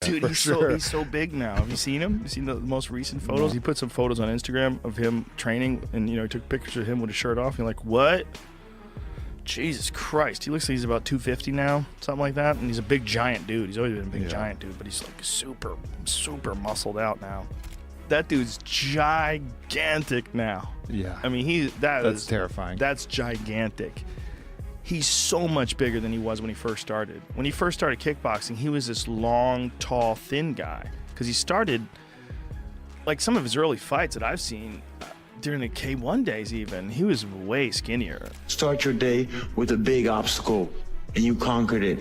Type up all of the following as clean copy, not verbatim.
Dude, he's so big now. Have you seen him? You seen the most recent photos? He put some photos on Instagram of him training, and he took pictures of him with his shirt off. And you're like, what? Jesus Christ. He looks like he's about 250 now, something like that. And he's a big giant dude. He's always been a big giant dude, but he's like super muscled out now. That dude's gigantic now. Yeah. I mean, that's terrifying. That's gigantic. He's so much bigger than he was when he first started. When he first started kickboxing, he was this long, tall, thin guy. Because he started, like some of his early fights that I've seen, during the K1 days even, he was way skinnier. Start your day with a big obstacle, and you conquered it.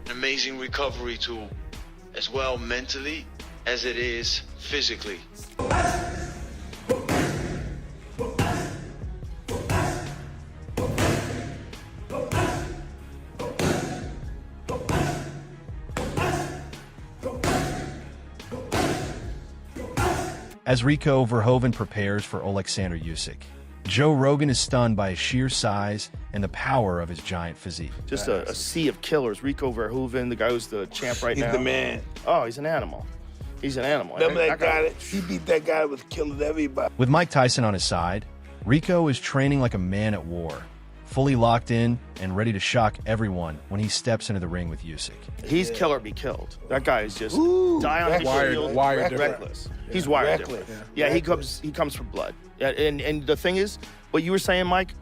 An amazing recovery tool, as well mentally as it is physically. As Rico Verhoeven prepares for Alexander Usyk, Joe Rogan is stunned by his sheer size and the power of his giant physique. Just a sea of killers. Rico Verhoeven, the guy who's the champ right now. He's the man. Oh, he's an animal. He's an animal. Remember that guy? He beat that guy with killing everybody. With Mike Tyson on his side, Rico is training like a man at war, fully locked in and ready to shock everyone when he steps into the ring with Usyk. He's kill or be killed. That guy is just die on his shield, reckless. He's wired different. Yeah, he comes for blood. And the thing is, what you were saying, Mike,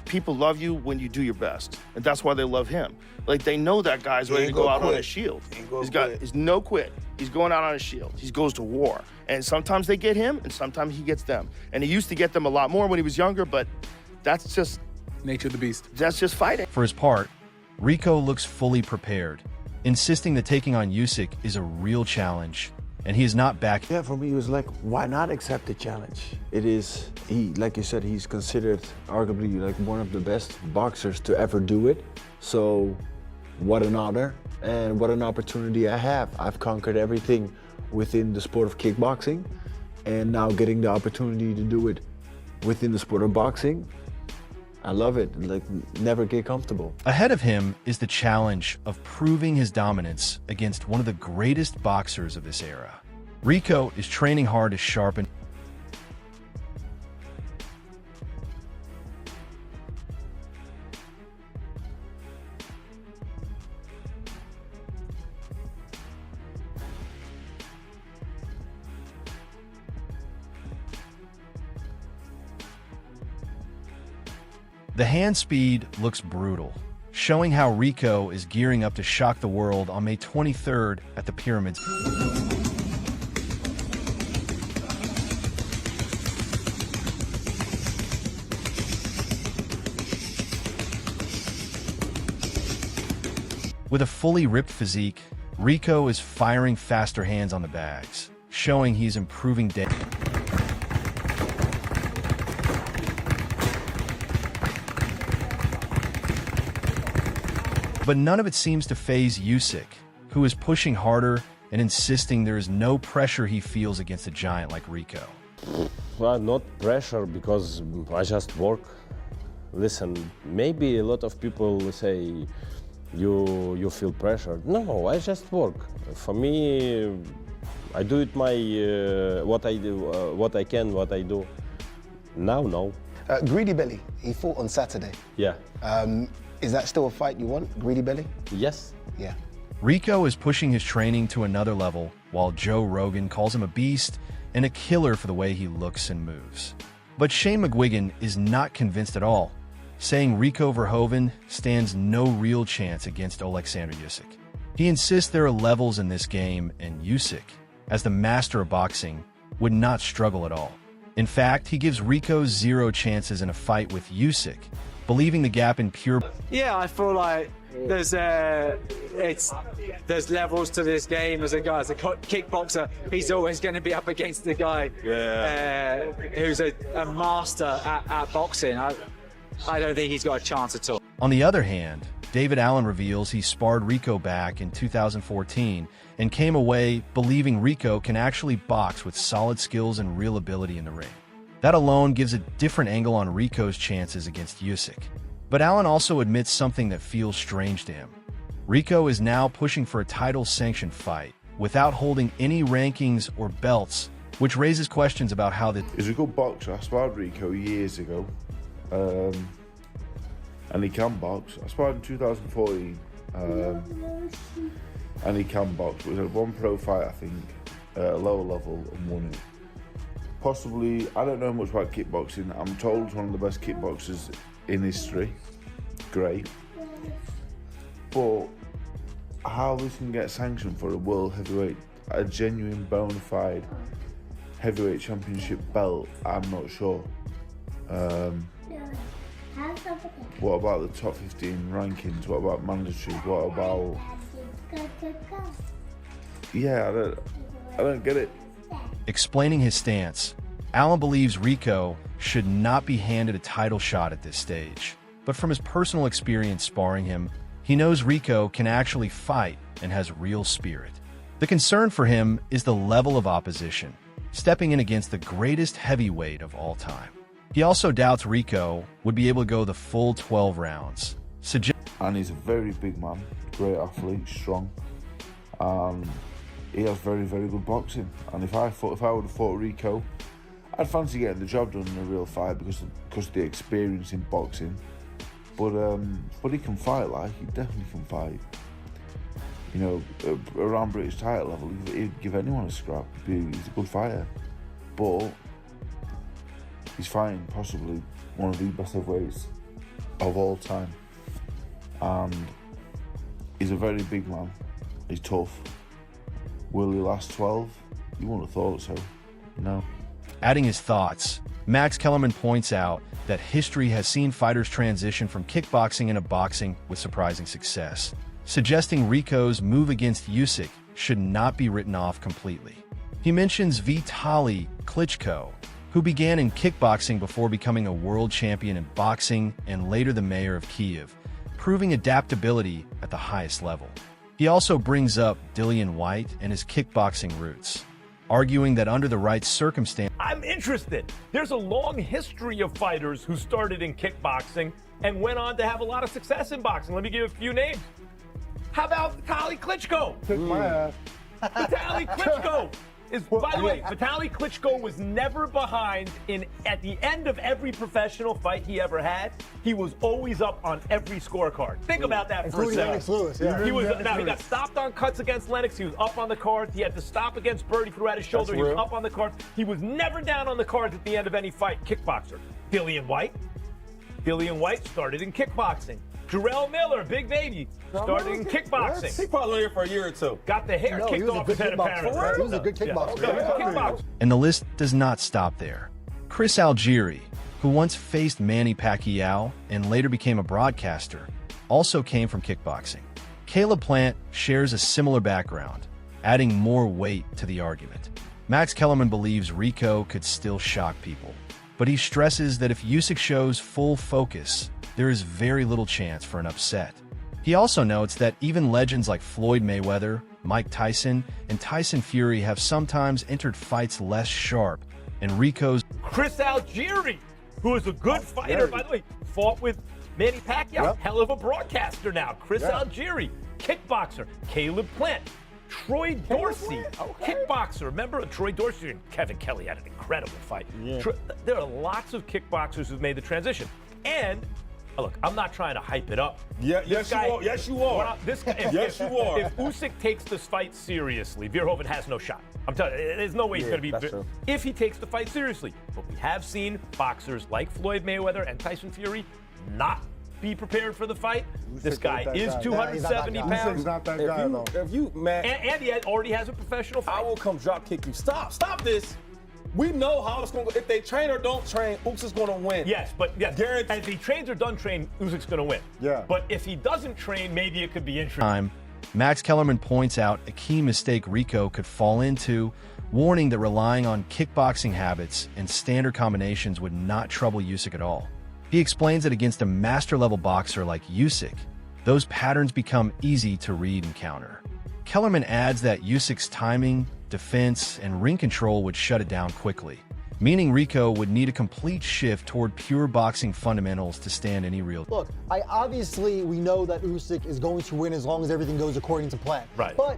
people love you when you do your best, and that's why they love him. Like, they know that guy's ready to go out on his shield. He's no quit. He's going out on his shield. He goes to war. And sometimes they get him, and sometimes he gets them. And he used to get them a lot more when he was younger, but that's just nature of the beast. That's just fighting. For his part, Rico looks fully prepared, insisting that taking on Usyk is a real challenge, and he is not back. Yeah, for me, it was like, why not accept the challenge? It is, like you said, he's considered arguably like one of the best boxers to ever do it. So what an honor and what an opportunity I have. I've conquered everything within the sport of kickboxing, and now getting the opportunity to do it within the sport of boxing, I love it. Like, never get comfortable. Ahead of him is the challenge of proving his dominance against one of the greatest boxers of this era. Rico is training hard to sharpen The hand speed looks brutal, showing how Rico is gearing up to shock the world on May 23rd at the Pyramids. With a fully ripped physique, Rico is firing faster hands on the bags, showing he's improving day. But none of it seems to faze Usyk, who is pushing harder and insisting there is no pressure he feels against a giant like Rico. Well, not pressure, because I just work. Listen, maybe a lot of people say you feel pressure. No, I just work. For me, I do it what I do, what I can, what I do. Now, no. Greedy Belly, he fought on Saturday. Yeah. Is that still a fight you want, Greedy Belly? Yes. Yeah. Rico is pushing his training to another level, while Joe Rogan calls him a beast and a killer for the way he looks and moves. But Shane McGuigan is not convinced at all, saying Rico Verhoeven stands no real chance against Alexander Usyk. He insists there are levels in this game, and Usyk, as the master of boxing, would not struggle at all. In fact, he gives Rico zero chances in a fight with Usyk, believing the gap in pure... Yeah, I feel like there's levels to this game. As a kickboxer, he's always going to be up against the guy who's a master at boxing. I don't think he's got a chance at all. On the other hand, David Allen reveals he sparred Rico back in 2014 and came away believing Rico can actually box with solid skills and real ability in the ring. That alone gives a different angle on Rico's chances against Usyk. But Allen also admits something that feels strange to him. Rico is now pushing for a title-sanctioned fight without holding any rankings or belts, which raises questions about how the... He's a good boxer. I sparred Rico years ago, and he can box. I sparred in 2014, and he can box. But he had one pro fight, I think, at a lower level and won it. Possibly, I don't know much about kickboxing. I'm told he's one of the best kickboxers in history. Great. But how this can get sanctioned for a world heavyweight, a genuine bona fide heavyweight championship belt, I'm not sure. What about the top 15 rankings? What about mandatory? What about... Yeah, I don't get it. Explaining his stance, Allen believes Rico should not be handed a title shot at this stage. But from his personal experience sparring him, he knows Rico can actually fight and has real spirit. The concern for him is the level of opposition, stepping in against the greatest heavyweight of all time. He also doubts Rico would be able to go the full 12 rounds. And he's a very big man, great athlete, strong. He has very, very good boxing. And if I would have fought Rico, I'd fancy getting the job done in a real fight because of the experience in boxing. But he can fight, like, he definitely can fight. You know, around British title level, he'd give anyone a scrap. He's a good fighter. But he's fighting possibly one of the best heavyweights of all time. And he's a very big man. He's tough. Will he last 12? You wouldn't have thought so, you know? Adding his thoughts, Max Kellerman points out that history has seen fighters transition from kickboxing into boxing with surprising success, suggesting Rico's move against Usyk should not be written off completely. He mentions Vitaly Klitschko, who began in kickboxing before becoming a world champion in boxing and later the mayor of Kiev, proving adaptability at the highest level. He also brings up Dillian Whyte and his kickboxing roots, arguing that under the right circumstances... I'm interested. There's a long history of fighters who started in kickboxing and went on to have a lot of success in boxing. Let me give you a few names. How about Vitaly Klitschko? Kick my ass. Vitaly Klitschko is, by the way, Vitaly Klitschko was never behind at the end of every professional fight he ever had. He was always up on every scorecard. Think about that for a second. Lewis, yeah. He got stopped on cuts against Lennox. He was up on the card. He had to stop against Bird. He threw out his shoulder. He was up on the card. He was never down on the cards at the end of any fight. Kickboxer. Dillian Whyte. Dillian Whyte started in kickboxing. Jarrell Miller, big baby, started in kickboxing. He probably here for a year or two. Got the hair kicked off his head, apparently. He was a good kickboxer. Yeah. He was a kickboxer. And the list does not stop there. Chris Algieri, who once faced Manny Pacquiao and later became a broadcaster, also came from kickboxing. Caleb Plant shares a similar background, adding more weight to the argument. Max Kellerman believes Rico could still shock people, but he stresses that if Usyk shows full focus, there is very little chance for an upset. He also notes that even legends like Floyd Mayweather, Mike Tyson, and Tyson Fury have sometimes entered fights less sharp, and Rico's... Chris Algieri, who is a good fighter, by the way, fought with Manny Pacquiao, hell of a broadcaster now. Chris Algieri, kickboxer. Caleb Plant, Troy Dorsey, kickboxer. Remember Troy Dorsey and Kevin Kelly had an incredible fight. There are lots of kickboxers who've made the transition. And look, I'm not trying to hype it up. Yes, you are. Yes, you are. Yes, you are. If Usyk takes this fight seriously, Verhoeven has no shot. I'm telling you, there's no way he's going to be... If he takes the fight seriously. But we have seen boxers like Floyd Mayweather and Tyson Fury not be prepared for the fight. This guy is 270 pounds. He's not that guy, though. If you, man... And he already has a professional fight. I will come drop kick you. Stop this. We know how it's going to go. If they train or don't train, Usyk's going to win. Yes, but Guaranteed. if he trains or doesn't train, Usyk's going to win. Yeah. But if he doesn't train, maybe it could be interesting. Max Kellerman points out a key mistake Rico could fall into, warning that relying on kickboxing habits and standard combinations would not trouble Usyk at all. He explains that against a master-level boxer like Usyk, those patterns become easy to read and counter. Kellerman adds that Usyk's timing, defense, and ring control would shut it down quickly, meaning Rico would need a complete shift toward pure boxing fundamentals to stand any real. Look, we know that Usyk is going to win as long as everything goes according to plan. Right. But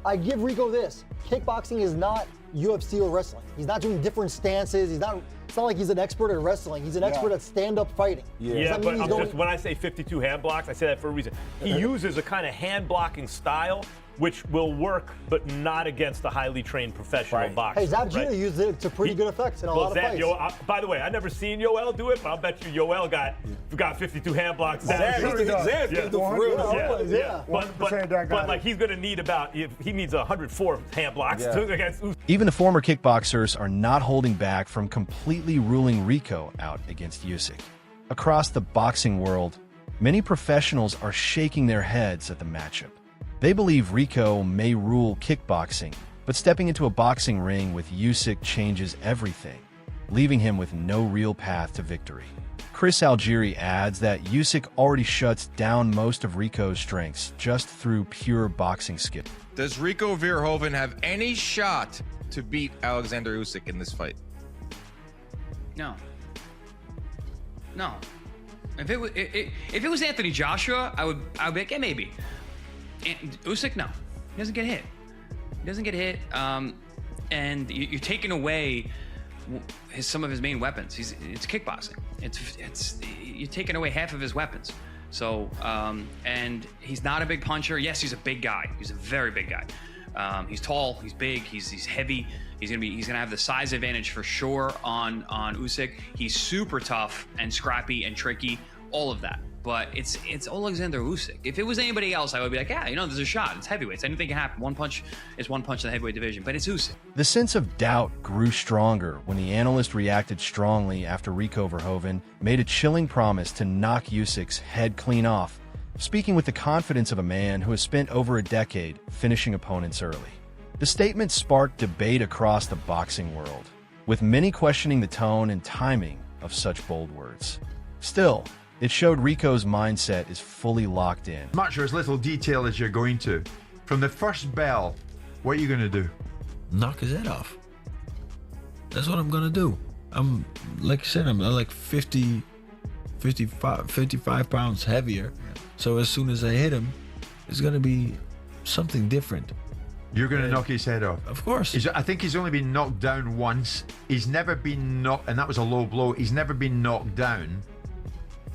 I give Rico this. Kickboxing is not UFC or wrestling. He's not doing different stances. It's not like he's an expert at wrestling. He's an expert at stand-up fighting. Yeah, but when I say 52 hand blocks, I say that for a reason. He uses a kind of hand blocking style which will work, but not against a highly trained professional boxer. Hey, Zabjita used it to pretty good effect in a lot of fights. By the way, I never seen Yoel do it, but I'll bet you Yoel got 52 hand blocks. But like he's gonna need he needs 104 hand blocks against Usyk. Even the former kickboxers are not holding back from completely ruling Rico out against Usyk. Across the boxing world, many professionals are shaking their heads at the matchup. They believe Rico may rule kickboxing, but stepping into a boxing ring with Usyk changes everything, leaving him with no real path to victory. Chris Algieri adds that Usyk already shuts down most of Rico's strengths just through pure boxing skill. Does Rico Verhoeven have any shot to beat Alexander Usyk in this fight? No. If it was Anthony Joshua, I would be like, yeah, maybe. Usyk, no. He doesn't get hit. And you're taking away some of his main weapons. It's kickboxing. You're taking away half of his weapons. So, and he's not a big puncher. Yes, he's a big guy. He's a very big guy. He's tall. He's big. He's heavy. He's gonna have the size advantage for sure on Usyk. He's super tough and scrappy and tricky. All of that. But it's Alexander Usyk. If it was anybody else, I would be like, yeah, there's a shot. It's heavyweights. Anything can happen. One punch is one punch in the heavyweight division. But it's Usyk. The sense of doubt grew stronger when the analyst reacted strongly after Rico Verhoeven made a chilling promise to knock Usyk's head clean off, speaking with the confidence of a man who has spent over a decade finishing opponents early. The statement sparked debate across the boxing world, with many questioning the tone and timing of such bold words. Still, it showed Rico's mindset is fully locked in. Much or as little detail as you're going to. From the first bell, what are you going to do? Knock his head off. That's what I'm going to do. I'm, like I said, I'm like 55 pounds heavier. So as soon as I hit him, it's going to be something different. You're going to knock his head off? Of course. I think he's only been knocked down once. He's never been knocked, and that was a low blow. He's never been knocked down.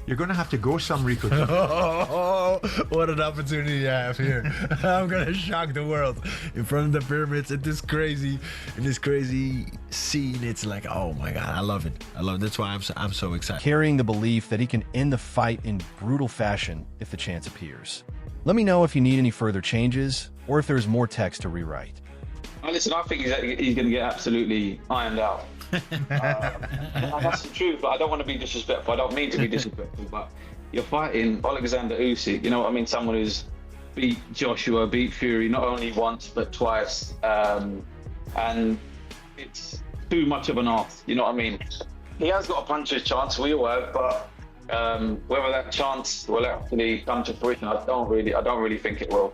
You're going to have to go some, Rico. Oh, what an opportunity I have here. I'm going to shock the world in front of the pyramids in this crazy scene. It's like, oh my God, I love it. That's why I'm so excited. Carrying the belief that he can end the fight in brutal fashion if the chance appears. Let me know if you need any further changes or if there's more text to rewrite. Listen, I think he's going to get absolutely ironed out. That's the truth, but I don't want to be disrespectful. I don't mean to be disrespectful, but you're fighting Alexander Usyk, you know what I mean? Someone who's beat Joshua, beat Fury, not only once, but twice. And it's too much of an ask, you know what I mean? He has got a puncher's chance, we all have, but whether that chance will actually come to fruition, I don't really think it will.